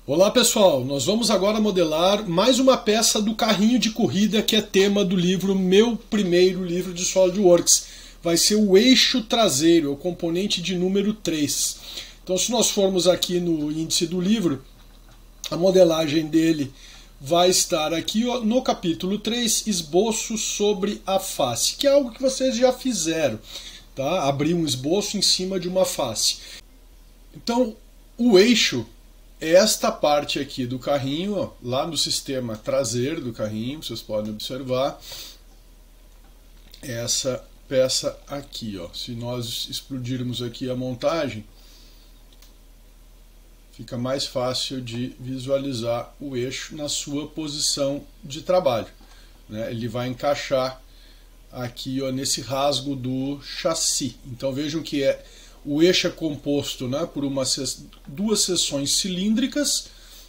Olá pessoal, nós vamos agora modelar mais uma peça do carrinho de corrida que é tema do livro, meu primeiro livro de SolidWorks. Vai ser o eixo traseiro, o componente de número 3. Então se nós formos aqui no índice do livro, a modelagem dele vai estar aqui no capítulo 3, esboço sobre a face, que é algo que vocês já fizeram, tá? Abrir um esboço em cima de uma face. Então o eixo é esta parte aqui do carrinho, ó, lá no sistema traseiro do carrinho, vocês podem observar essa peça aqui, ó. Se nós explodirmos aqui a montagem, fica mais fácil de visualizar o eixo na sua posição de trabalho, né? Ele vai encaixar aqui, ó, nesse rasgo do chassi. Então vejam que o eixo é composto, né, por duas seções cilíndricas,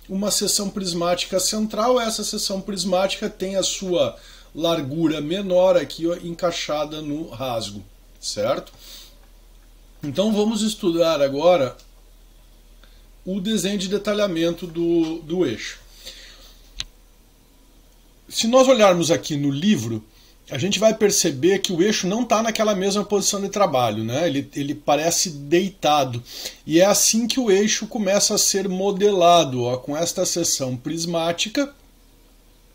uma seção prismática central. Essa seção prismática tem a sua largura menor aqui, ó, encaixada no rasgo, certo? Então vamos estudar agora o desenho de detalhamento do eixo. Se nós olharmos aqui no livro, a gente vai perceber que o eixo não está naquela mesma posição de trabalho, né? Ele parece deitado. E é assim que o eixo começa a ser modelado, ó, com esta seção prismática,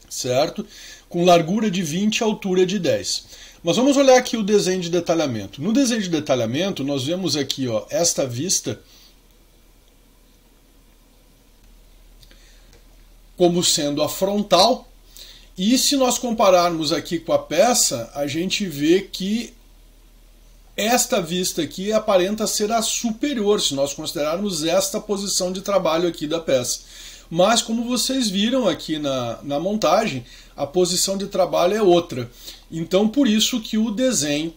certo? Com largura de 20 e altura de 10. Mas vamos olhar aqui o desenho de detalhamento. No desenho de detalhamento, nós vemos aqui, ó, esta vista como sendo a frontal. E se nós compararmos aqui com a peça, a gente vê que esta vista aqui aparenta ser a superior, se nós considerarmos esta posição de trabalho aqui da peça. Mas como vocês viram aqui na montagem, a posição de trabalho é outra. Então por isso que o desenho,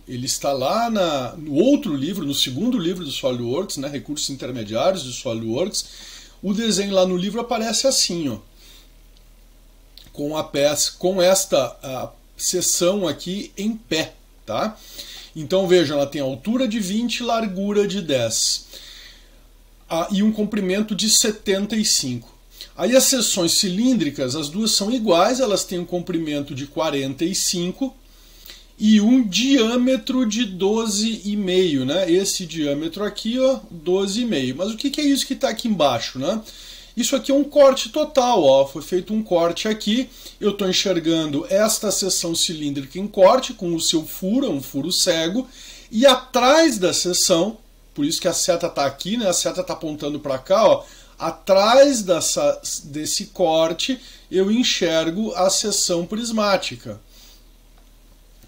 ele está lá no outro livro, no segundo livro do SolidWorks, né, Recursos Intermediários do SolidWorks, o desenho lá no livro aparece assim, ó, com a peça, com esta seção aqui em pé, tá? Então vejam, ela tem altura de 20 e largura de 10 e um comprimento de 75. Aí as seções cilíndricas, as duas são iguais, elas têm um comprimento de 45 e um diâmetro de 12,5, né? Esse diâmetro aqui, ó, 12,5. Mas o que é isso que está aqui embaixo, né? Isso aqui é um corte total, ó. Foi feito um corte aqui. Eu estou enxergando esta seção cilíndrica em corte com o seu furo, um furo cego. E atrás da seção, por isso que a seta está aqui, né? A seta está apontando para cá, ó. Atrás desse corte eu enxergo a seção prismática,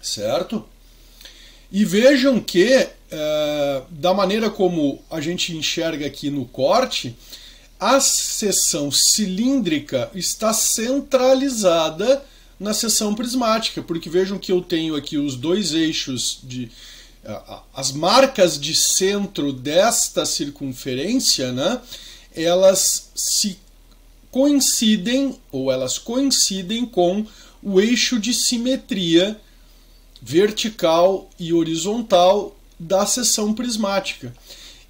certo? E vejam que, da maneira como a gente enxerga aqui no corte, a seção cilíndrica está centralizada na seção prismática, porque vejam que eu tenho aqui os dois eixos, as marcas de centro desta circunferência, né, elas se coincidem, ou elas coincidem com o eixo de simetria vertical e horizontal da seção prismática.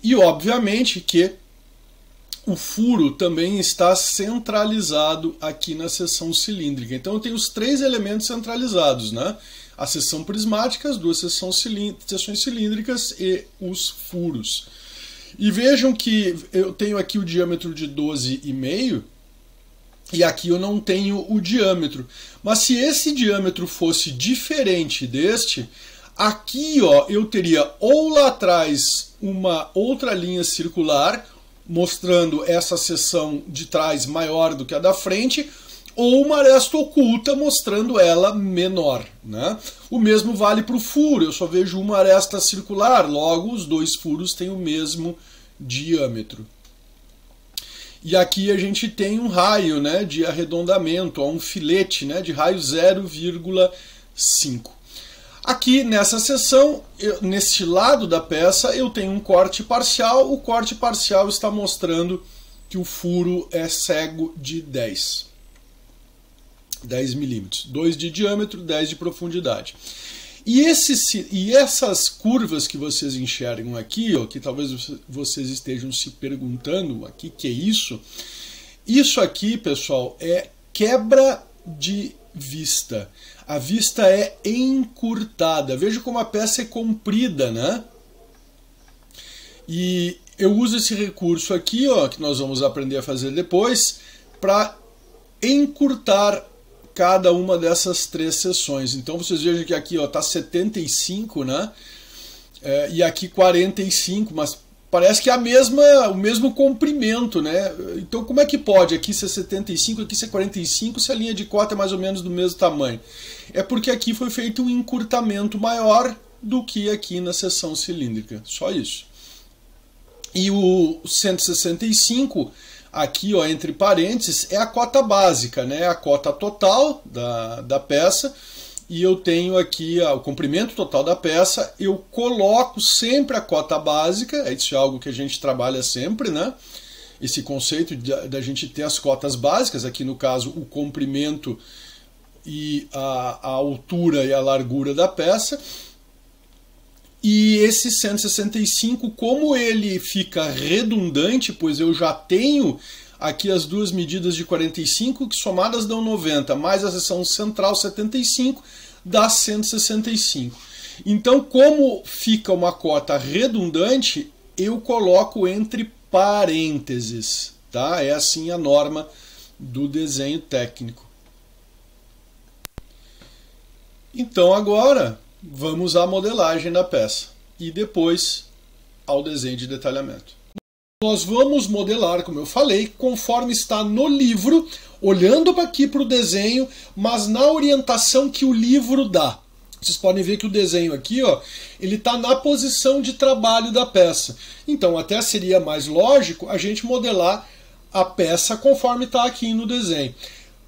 E obviamente que o furo também está centralizado aqui na seção cilíndrica. Então eu tenho os três elementos centralizados, né? A seção prismática, as duas seções cilíndricas e os furos. E vejam que eu tenho aqui o diâmetro de 12,5 e aqui eu não tenho o diâmetro. Mas se esse diâmetro fosse diferente deste, aqui, ó, eu teria ou lá atrás uma outra linha circular mostrando essa seção de trás maior do que a da frente, ou uma aresta oculta mostrando ela menor, né? O mesmo vale para o furo, eu só vejo uma aresta circular, logo os dois furos têm o mesmo diâmetro. E aqui a gente tem um raio, né, de arredondamento, um filete, né, de raio 0,5. Aqui nessa seção, neste lado da peça, eu tenho um corte parcial. O corte parcial está mostrando que o furo é cego de 10 milímetros. 2 de diâmetro, 10 de profundidade. E essas curvas que vocês enxergam aqui, ó, que talvez vocês estejam se perguntando aqui, que é isso? Isso aqui, pessoal, é quebra de vista. A vista é encurtada. Veja como a peça é comprida, né? E eu uso esse recurso aqui, ó, que nós vamos aprender a fazer depois, para encurtar cada uma dessas 3 seções. Então vocês vejam que aqui está 75, né? E aqui 45, mas parece que é o mesmo comprimento, né? Então como é que pode aqui ser 75, aqui ser 45, se a linha de cota é mais ou menos do mesmo tamanho? É porque aqui foi feito um encurtamento maior do que aqui na seção cilíndrica, só isso. E o 165, aqui, ó, entre parênteses, é a cota básica, né? A cota total da peça. E eu tenho aqui o comprimento total da peça. Eu coloco sempre a cota básica. Isso é algo que a gente trabalha sempre, né? Esse conceito da gente ter as cotas básicas. Aqui, no caso, o comprimento e a altura e a largura da peça. E esse 165, como ele fica redundante, pois eu já tenho aqui as duas medidas de 45, que somadas dão 90, mais a seção central 75, dá 165. Então, como fica uma cota redundante, eu coloco entre parênteses, tá? É assim a norma do desenho técnico. Então, agora vamos à modelagem da peça e depois ao desenho de detalhamento. Nós vamos modelar, como eu falei, conforme está no livro, olhando aqui para o desenho, mas na orientação que o livro dá. Vocês podem ver que o desenho aqui, ó, ele está na posição de trabalho da peça. Então até seria mais lógico a gente modelar a peça conforme está aqui no desenho,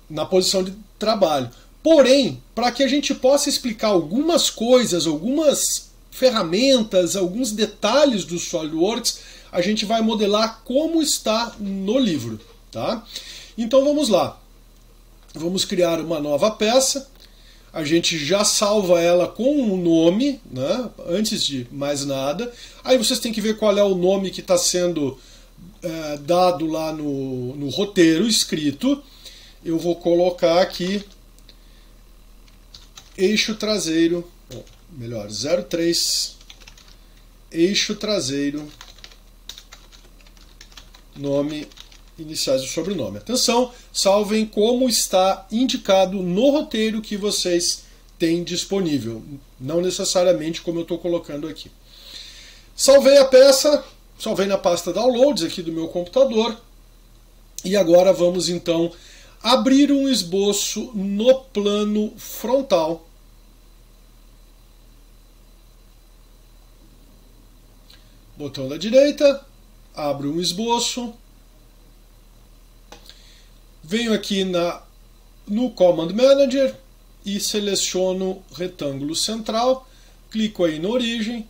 na posição de trabalho. Porém, para que a gente possa explicar algumas coisas, algumas ferramentas, alguns detalhes do SolidWorks, a gente vai modelar como está no livro, tá? Então vamos lá. Vamos criar uma nova peça. A gente já salva ela com um nome, né? Antes de mais nada. Aí vocês têm que ver qual é o nome que está sendo dado lá no roteiro escrito. Eu vou colocar aqui eixo traseiro, melhor, 03, eixo traseiro, nome, iniciais do sobrenome. Atenção, salvem como está indicado no roteiro que vocês têm disponível, não necessariamente como eu estou colocando aqui. Salvei a peça, salvei na pasta Downloads aqui do meu computador, e agora vamos então abrir um esboço no plano frontal. Botão da direita, abro um esboço. Venho aqui no Command Manager e seleciono retângulo central. Clico aí na origem,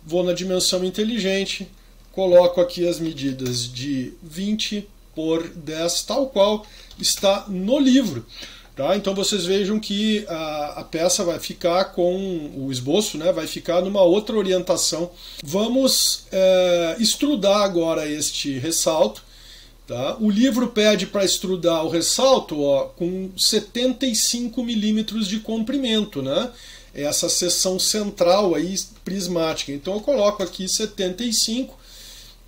vou na dimensão inteligente, coloco aqui as medidas de 20 por 10, tal qual está no livro. Tá? Então vocês vejam que a peça vai ficar com o esboço, né? Vai ficar numa outra orientação. Vamos extrudar agora este ressalto. Tá? O livro pede para extrudar o ressalto, ó, com 75 milímetros de comprimento, né? Essa seção central aí prismática. Então eu coloco aqui 75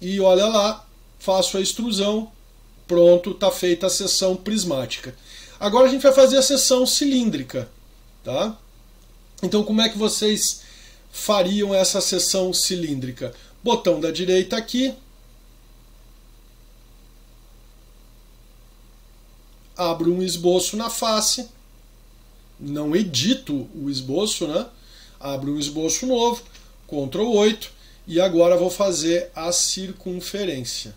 e olha lá, faço a extrusão. Pronto, está feita a seção prismática. Agora a gente vai fazer a seção cilíndrica. Tá? Então como é que vocês fariam essa seção cilíndrica? Botão da direita aqui. Abro um esboço na face. Não edito o esboço, né? Abro um esboço novo. Ctrl 8. E agora vou fazer a circunferência.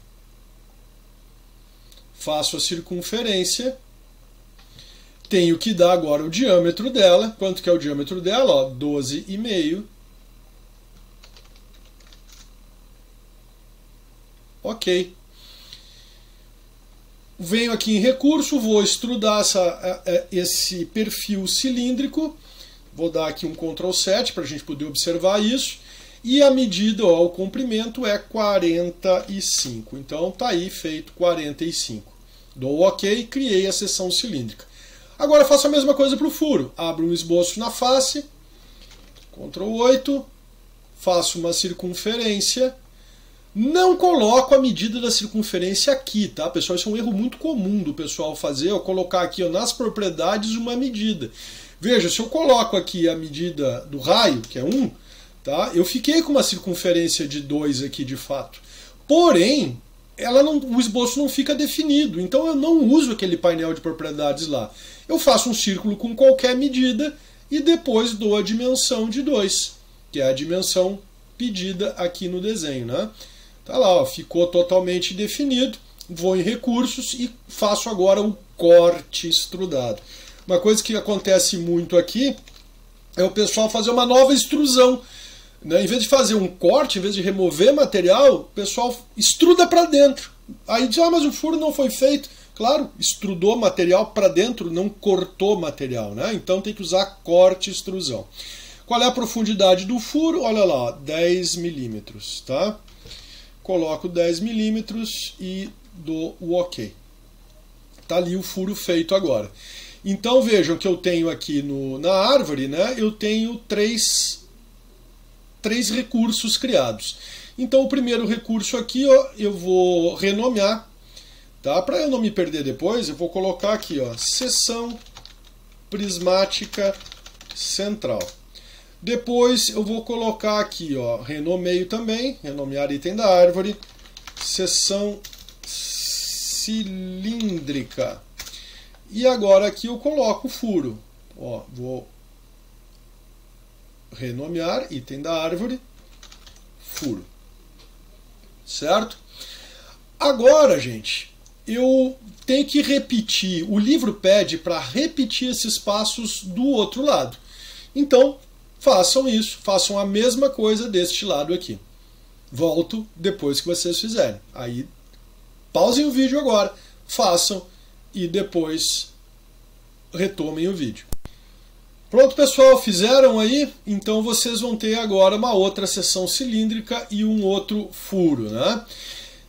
Faço a circunferência, tenho que dar agora o diâmetro dela. Quanto que é o diâmetro dela? 12,5. Ok. Venho aqui em recurso, vou extrudar esse perfil cilíndrico. Vou dar aqui um Ctrl 7 para a gente poder observar isso. E a medida, ó, o comprimento é 45. Então tá aí feito 45. Dou OK, criei a seção cilíndrica. Agora faço a mesma coisa para o furo. Abro um esboço na face, Ctrl 8, faço uma circunferência. Não coloco a medida da circunferência aqui, tá, pessoal? Isso é um erro muito comum do pessoal fazer, eu colocar aqui, ó, nas propriedades uma medida. Veja, se eu coloco aqui a medida do raio, que é 1, tá, eu fiquei com uma circunferência de 2 aqui de fato. Porém, o esboço não fica definido, então eu não uso aquele painel de propriedades lá. Eu faço um círculo com qualquer medida e depois dou a dimensão de 2, que é a dimensão pedida aqui no desenho, né? Tá lá, ó, ficou totalmente definido. Vou em recursos e faço agora o corte extrudado. Uma coisa que acontece muito aqui é o pessoal fazer uma nova extrusão, né? Em vez de fazer um corte, em vez de remover material, o pessoal extruda para dentro. Aí diz, ah, mas o furo não foi feito. Claro, extrudou material para dentro, não cortou material, né? Então tem que usar corte extrusão. Qual é a profundidade do furo? Olha lá, ó, 10 milímetros, tá? Coloco 10 milímetros e dou o OK. Tá ali o furo feito agora. Então vejam que eu tenho aqui na árvore, né? Eu tenho três recursos criados. Então o primeiro recurso aqui, ó, eu vou renomear, tá? Para eu não me perder depois, eu vou colocar aqui, ó, seção prismática central. Depois eu vou colocar aqui, ó, renomeio também, renomear item da árvore, seção cilíndrica. E agora aqui eu coloco o furo. Ó, vou renomear item da árvore, furo. Certo? Agora, gente, eu tenho que repetir. O livro pede para repetir esses passos do outro lado. Então, façam isso, façam a mesma coisa deste lado aqui. Volto depois que vocês fizerem. Aí, pausem o vídeo agora, façam e depois retomem o vídeo. Pronto, pessoal, fizeram aí? Então vocês vão ter agora uma outra seção cilíndrica e um outro furo, né?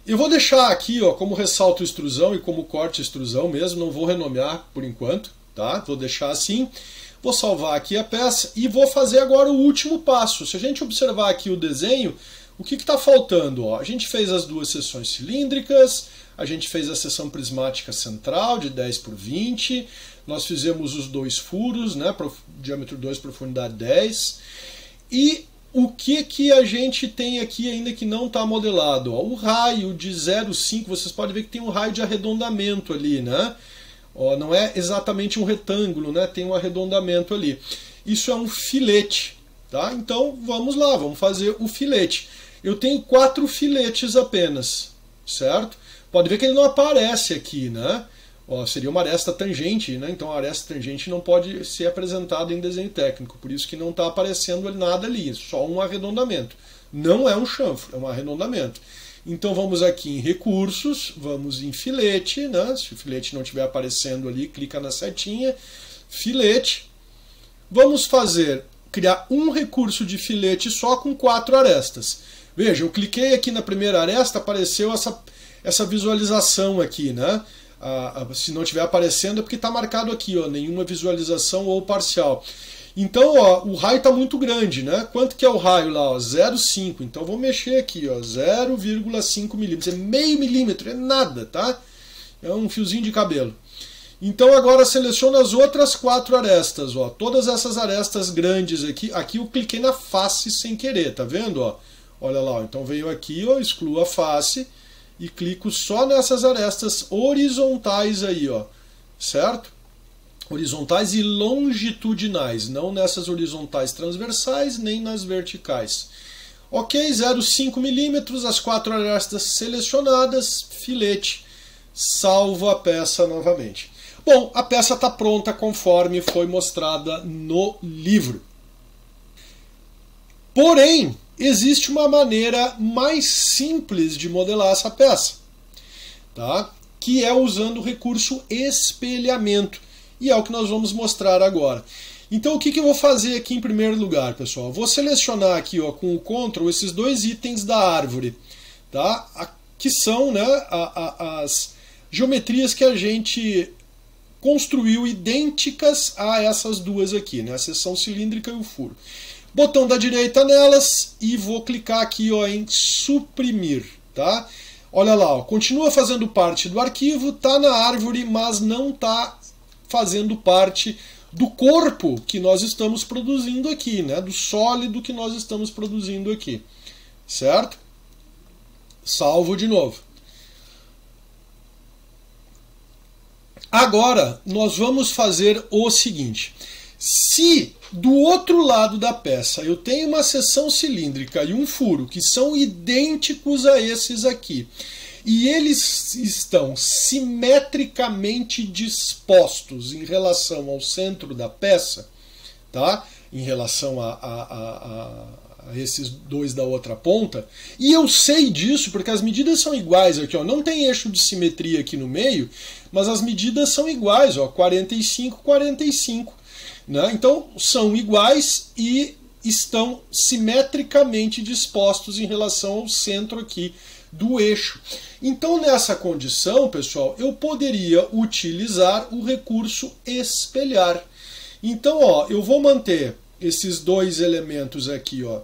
Eu vou deixar aqui, ó, como ressalto extrusão e como corte extrusão mesmo, não vou renomear por enquanto, tá? Vou deixar assim. Vou salvar aqui a peça e vou fazer agora o último passo. Se a gente observar aqui o desenho, o que está faltando? Ó, a gente fez as duas seções cilíndricas, a gente fez a seção prismática central de 10 por 20, nós fizemos os dois furos, né, diâmetro 2, profundidade 10. E o que a gente tem aqui ainda que não está modelado? Ó, o raio de 0,5, vocês podem ver que tem um raio de arredondamento ali, né? Ó, não é exatamente um retângulo, né? Tem um arredondamento ali. Isso é um filete, tá? Então vamos lá, vamos fazer o filete. Eu tenho 4 filetes apenas, certo? Pode ver que ele não aparece aqui, né? Ó, seria uma aresta tangente, né? Então a aresta tangente não pode ser apresentada em desenho técnico, por isso que não está aparecendo nada ali, só um arredondamento. Não é um chanfro, é um arredondamento. Então vamos aqui em recursos, vamos em filete, né? Se o filete não estiver aparecendo ali, clica na setinha, filete. Vamos criar um recurso de filete só com 4 arestas. Veja, eu cliquei aqui na primeira aresta, apareceu essa visualização aqui, né? Se não estiver aparecendo é porque está marcado aqui, ó, nenhuma visualização ou parcial. Então, ó, o raio está muito grande, né? Quanto que é o raio lá? 0,5. Então, vou mexer aqui, 0,5 milímetros. É meio milímetro, é nada, tá? É um fiozinho de cabelo. Então, agora seleciono as outras 4 arestas, ó. Todas essas arestas grandes aqui. Aqui eu cliquei na face sem querer, tá vendo? Ó? Olha lá, ó. Então veio aqui, ó, excluo a face e clico só nessas arestas horizontais aí, ó. Certo? Horizontais e longitudinais, não nessas horizontais transversais, nem nas verticais. Ok, 0,5 milímetros, as 4 arestas selecionadas, filete, salvo a peça novamente. Bom, a peça está pronta conforme foi mostrada no livro. Porém, existe uma maneira mais simples de modelar essa peça, tá? Que é usando o recurso espelhamento. E é o que nós vamos mostrar agora. Então o que eu vou fazer aqui em primeiro lugar, pessoal? Eu vou selecionar aqui, ó, com o Ctrl esses dois itens da árvore, tá? Que são, né, as geometrias que a gente construiu idênticas a essas duas aqui, né? A seção cilíndrica e o furo. Botão da direita nelas e vou clicar aqui, ó, em suprimir, tá? Olha lá, ó, continua fazendo parte do arquivo, tá na árvore, mas não tá fazendo parte do corpo que nós estamos produzindo aqui, né? Do sólido que nós estamos produzindo aqui, certo? Salvo de novo. Agora, nós vamos fazer o seguinte. Se do outro lado da peça eu tenho uma seção cilíndrica e um furo que são idênticos a esses aqui, e eles estão simetricamente dispostos em relação ao centro da peça, tá? Em relação a esses dois da outra ponta, e eu sei disso porque as medidas são iguais aqui, ó, não tem eixo de simetria aqui no meio, mas as medidas são iguais, ó, 45, 45, né? Então são iguais e estão simetricamente dispostos em relação ao centro aqui do eixo. Então nessa condição, pessoal, eu poderia utilizar o recurso espelhar. Então, ó, eu vou manter esses dois elementos aqui, ó,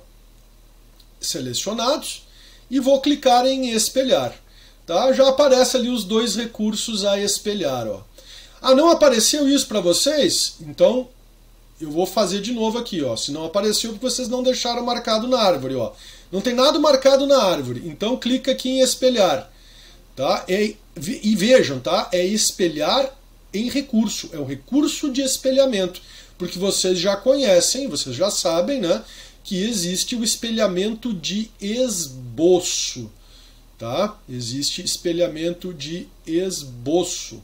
selecionados e vou clicar em espelhar, tá? Já aparece ali os dois recursos a espelhar, ó. Ah, não apareceu isso para vocês? Então eu vou fazer de novo aqui, ó. Se não apareceu, porque vocês não deixaram marcado na árvore, ó. Não tem nada marcado na árvore. Então clica aqui em espelhar, tá? E vejam, tá? É espelhar em recurso. É um recurso de espelhamento, porque vocês já conhecem, vocês já sabem, né, que existe o espelhamento de esboço, tá? Existe espelhamento de esboço.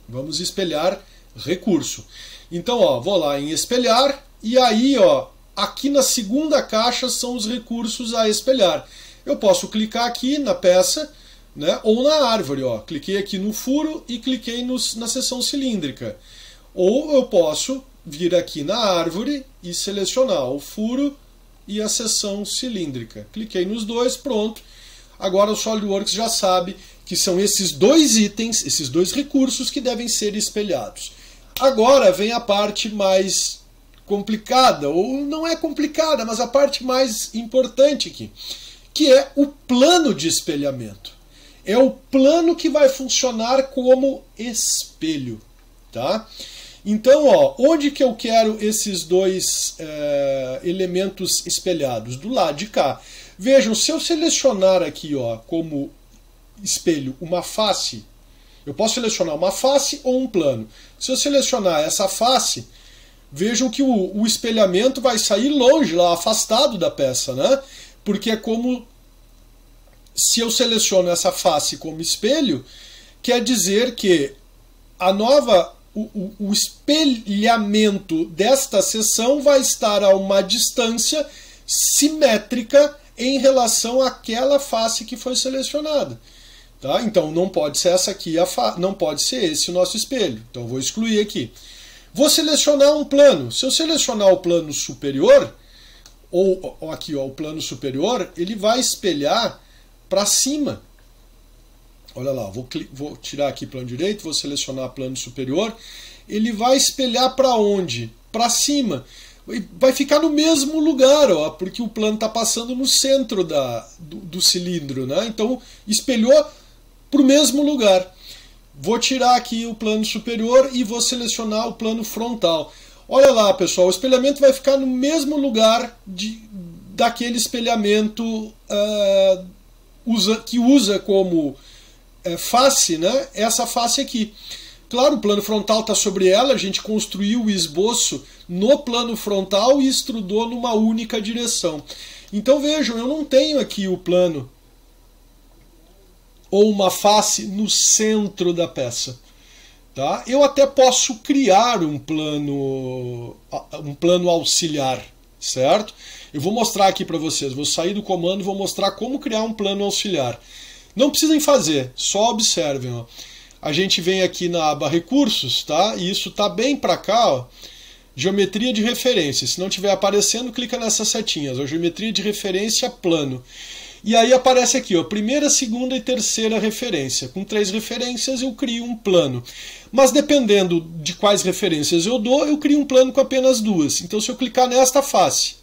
Vamos espelhar recurso. Então, ó, vou lá em espelhar e aí, ó, aqui na segunda caixa são os recursos a espelhar. Eu posso clicar aqui na peça, né, ou na árvore, ó. Cliquei aqui no furo e cliquei na seção cilíndrica. Ou eu posso vir aqui na árvore e selecionar o furo e a seção cilíndrica. Cliquei nos dois, pronto. Agora o SolidWorks já sabe que são esses dois itens, esses dois recursos que devem ser espelhados. Agora vem a parte mais complicada, ou não é complicada, mas a parte mais importante aqui, que é o plano de espelhamento. É o plano que vai funcionar como espelho, tá? Então, ó, onde que eu quero esses dois elementos espelhados? Do lado de cá. Vejam, se eu selecionar aqui, ó, como espelho uma face, eu posso selecionar uma face ou um plano. Se eu selecionar essa face, vejam que o espelhamento vai sair longe, lá, afastado da peça, né? Porque é como se eu seleciono essa face como espelho, quer dizer que o espelhamento desta seção vai estar a uma distância simétrica em relação àquela face que foi selecionada. Tá? Então não pode ser essa aqui, não pode ser esse o nosso espelho. Então vou excluir aqui. Vou selecionar um plano. Se eu selecionar o plano superior, ou aqui, ó, o plano superior, ele vai espelhar para cima. Olha lá, vou tirar aqui plano direito, vou selecionar plano superior. Ele vai espelhar para onde? Para cima. Vai ficar no mesmo lugar, ó, porque o plano está passando no centro do cilindro, né? Então espelhou para o mesmo lugar. Vou tirar aqui o plano superior e vou selecionar o plano frontal. Olha lá, pessoal, o espelhamento vai ficar no mesmo lugar daquele espelhamento que usa como face, né? Essa face aqui. Claro, o plano frontal está sobre ela, a gente construiu o esboço no plano frontal e extrudou numa única direção. Então vejam, eu não tenho aqui o plano ou uma face no centro da peça. Tá? Eu até posso criar um plano auxiliar, certo? Eu vou mostrar aqui para vocês, vou sair do comando e vou mostrar como criar um plano auxiliar. Não precisem fazer, só observem. Ó. a gente vem aqui na aba Recursos, tá? E isso tá bem para cá, ó. Geometria de referência. Se não estiver aparecendo, clica nessas setinhas. Ó, geometria de referência plano. E aí aparece aqui, ó, primeira, segunda e terceira referência. Com 3 referências eu crio um plano. Mas dependendo de quais referências eu dou, eu crio um plano com apenas 2. Então se eu clicar nesta face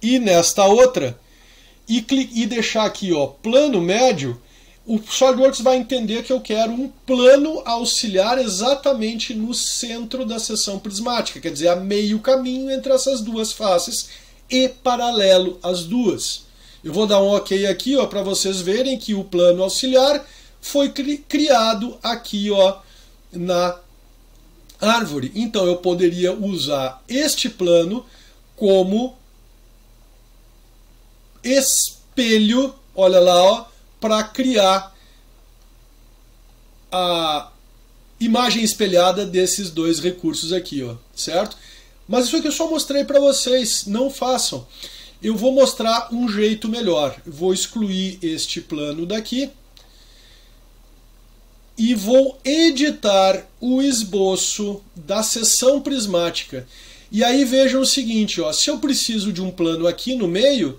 e nesta outra, e deixar aqui, ó, plano médio, o SolidWorks vai entender que eu quero um plano auxiliar exatamente no centro da seção prismática, quer dizer, a meio caminho entre essas duas faces e paralelo às duas. Eu vou dar um OK aqui, ó, para vocês verem que o plano auxiliar foi criado aqui, ó, na árvore. Então eu poderia usar este plano como espelho, olha lá, ó, para criar a imagem espelhada desses 2 recursos aqui, ó, certo? Mas isso aqui eu só mostrei para vocês, não façam. Eu vou mostrar um jeito melhor. Vou excluir este plano daqui e vou editar o esboço da seção prismática. E aí vejam o seguinte, ó, se eu preciso de um plano aqui no meio,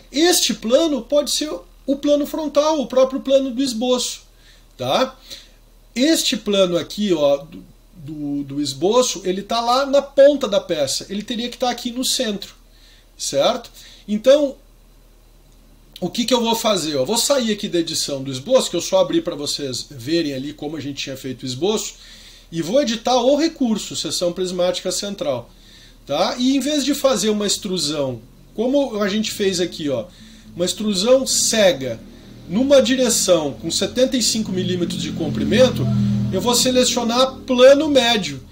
este plano pode ser o plano frontal, o próprio plano do esboço, tá? Este plano aqui, ó, do esboço, ele está lá na ponta da peça, ele teria que estar aqui no centro, certo? Então, o que eu vou fazer? Eu vou sair aqui da edição do esboço, que eu só abri para vocês verem ali como a gente tinha feito o esboço, e vou editar o recurso, seção prismática central, tá? E em vez de fazer uma extrusão, como a gente fez aqui, ó, uma extrusão cega numa direção com 75 milímetros de comprimento, eu vou selecionar plano médio.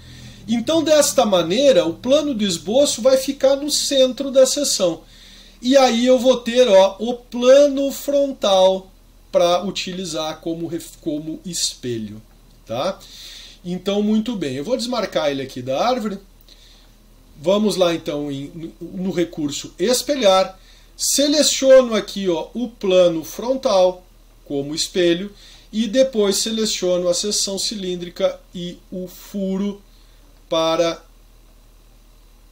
Então, desta maneira, o plano do esboço vai ficar no centro da seção. E aí eu vou ter, ó, o plano frontal para utilizar como espelho, tá? Então, muito bem. Eu vou desmarcar ele aqui da árvore. Vamos lá, então, no recurso espelhar. Seleciono aqui, ó, o plano frontal como espelho e depois seleciono a seção cilíndrica e o furo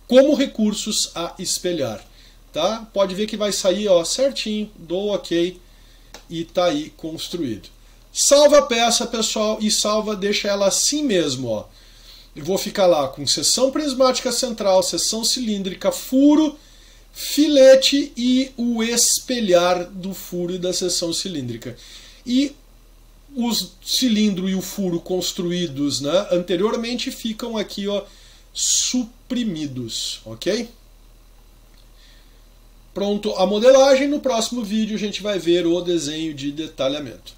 como recursos a espelhar, tá? Pode ver que vai sair, ó, certinho, dou OK e tá aí construído. Salva a peça, pessoal, e deixa ela assim mesmo, ó. Eu vou ficar lá com seção prismática central, seção cilíndrica, furo, filete e o espelhar do furo e da seção cilíndrica. E o cilindro e o furo construídos, né, anteriormente ficam aqui, ó, suprimidos, ok? Pronto a modelagem. No próximo vídeo a gente vai ver o desenho de detalhamento.